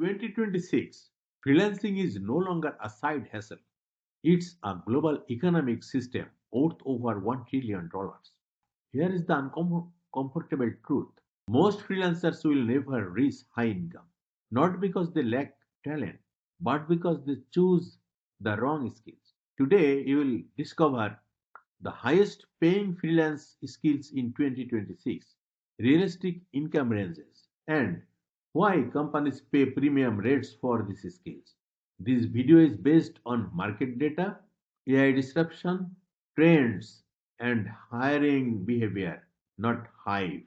2026, freelancing is no longer a side hustle. It's a global economic system worth over $1 trillion. Here is the uncomfortable truth. Most freelancers will never reach high income, not because they lack talent, but because they choose the wrong skills. Today, you will discover the highest paying freelance skills in 2026, realistic income ranges, and why companies pay premium rates for these skills. This video is based on market data, AI disruption, trends, and hiring behavior, not hype.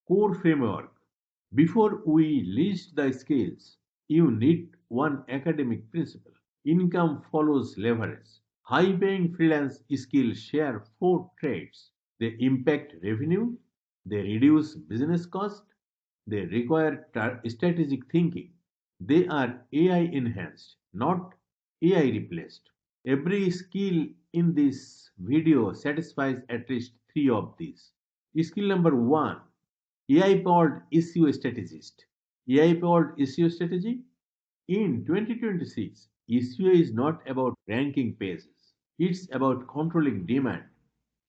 Core framework. Before we list the skills, you need one academic principle. Income follows leverage. High paying freelance skills share four traits. They impact revenue, they reduce business cost, they require strategic thinking. They are AI enhanced, not AI replaced. Every skill in this video satisfies at least three of these. Skill number one, AI powered SEO strategist. AI powered SEO strategy in 2026, SEO is not about ranking pages, it's about controlling demand.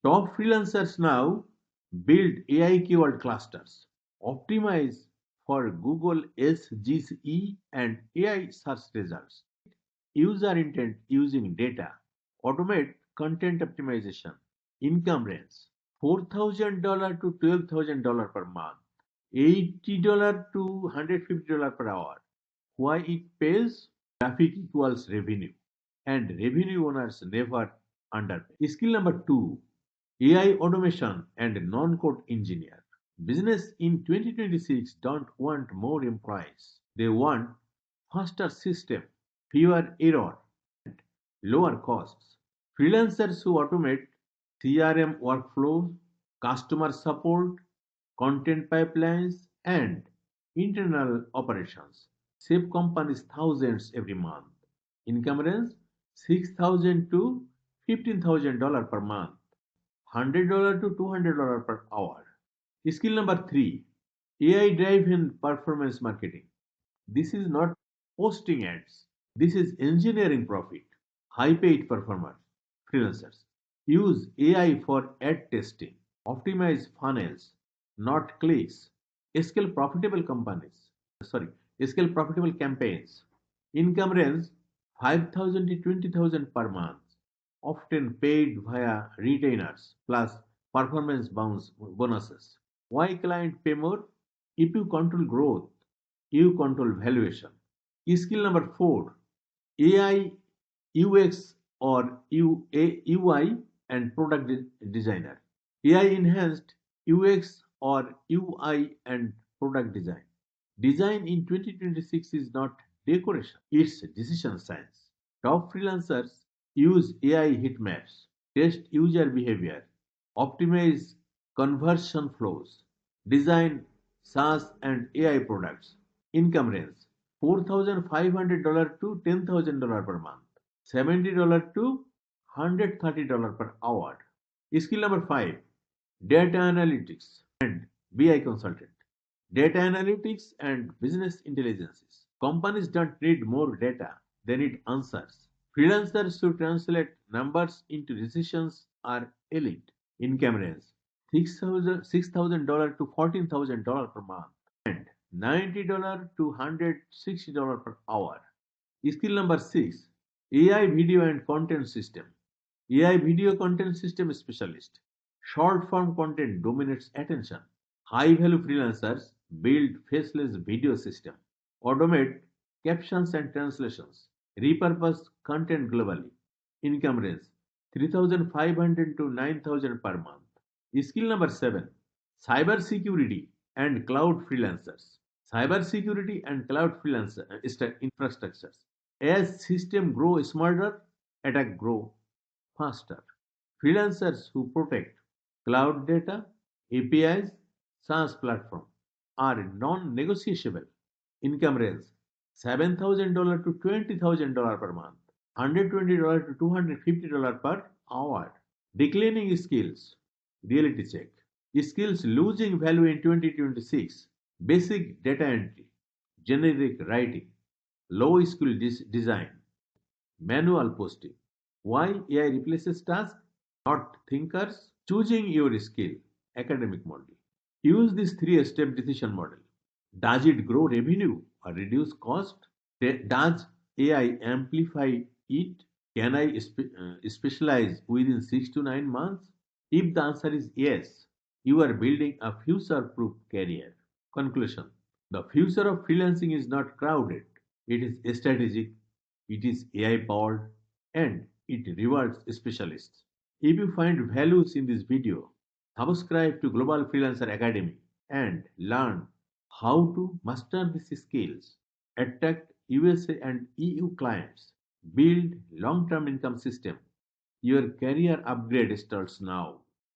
Top freelancers now build AI keyword clusters, optimize for Google SGE and AI search results, user intent using data, automate content optimization, income range $4,000 to $12,000 per month, $80 to $150 per hour. Why it pays? Traffic equals revenue, and revenue owners never underpay. Skill number two, AI automation and non-code engineer. Business in 2026 don't want more employees. They want faster system, fewer error, lower costs. Freelancers who automate CRM workflows, customer support, content pipelines, and internal operations save companies thousands every month. Income range $6,000 to $15,000 per month, $100 to $200 per hour. Skill number three, AI driven performance marketing. This is not posting ads. This is engineering profit. High paid performers, freelancers. Use AI for ad testing. Optimize funnels, not clicks. Scale profitable companies. Sorry, scale profitable campaigns. Income range 5,000 to 20,000 per month. Often paid via retainers plus performance bonuses. Why client pay more? If you control growth, you control valuation. Skill number four, AI, UX or UI and product designer. AI enhanced UX or UI and product design. Design in 2026 is not decoration, it's decision science. Top freelancers use AI heat maps, test user behavior, optimize conversion flows, design SaaS and AI products. Income range $4,500 to $10,000 per month, $70 to $130 per hour. Skill number five, data analytics and BI consultant. Data analytics and business intelligence. Companies don't need more data, they need answers. Freelancers who translate numbers into decisions are elite. Income range $6,000 to $14,000 per month and $90 to $160 per hour. Skill number six, AI video and content system. AI video content system specialist. Short form content dominates attention. High value freelancers build faceless video system, automate captions and translations, repurpose content globally. Income range 3,500 to 9,000 per month. Skill number seven, cybersecurity and cloud freelancers. Cybersecurity and cloud freelancer infrastructures. As system grow smarter, attack grow faster. Freelancers who protect cloud data, APIs, SaaS platform are non-negotiable. Income range $7,000 to $20,000 per month, $120 to $250 per hour. Declining skills. Reality check. Skills losing value in 2026. Basic data entry, generic writing, low skill design, manual posting. Why AI replaces tasks, not thinkers? Choosing your skill, academic model. Use this three-step decision model. Does it grow revenue or reduce cost? Does AI amplify it? Can I specialize within 6 to 9 months? If the answer is yes, you are building a future proof career. Conclusion: the future of freelancing is not crowded, it is strategic, it is AI powered, and it rewards specialists. If you find values in this video, subscribe to Global Freelancer Academy and learn how to master these skills, attract USA and EU clients, build long-term income system. Your career upgrade starts now.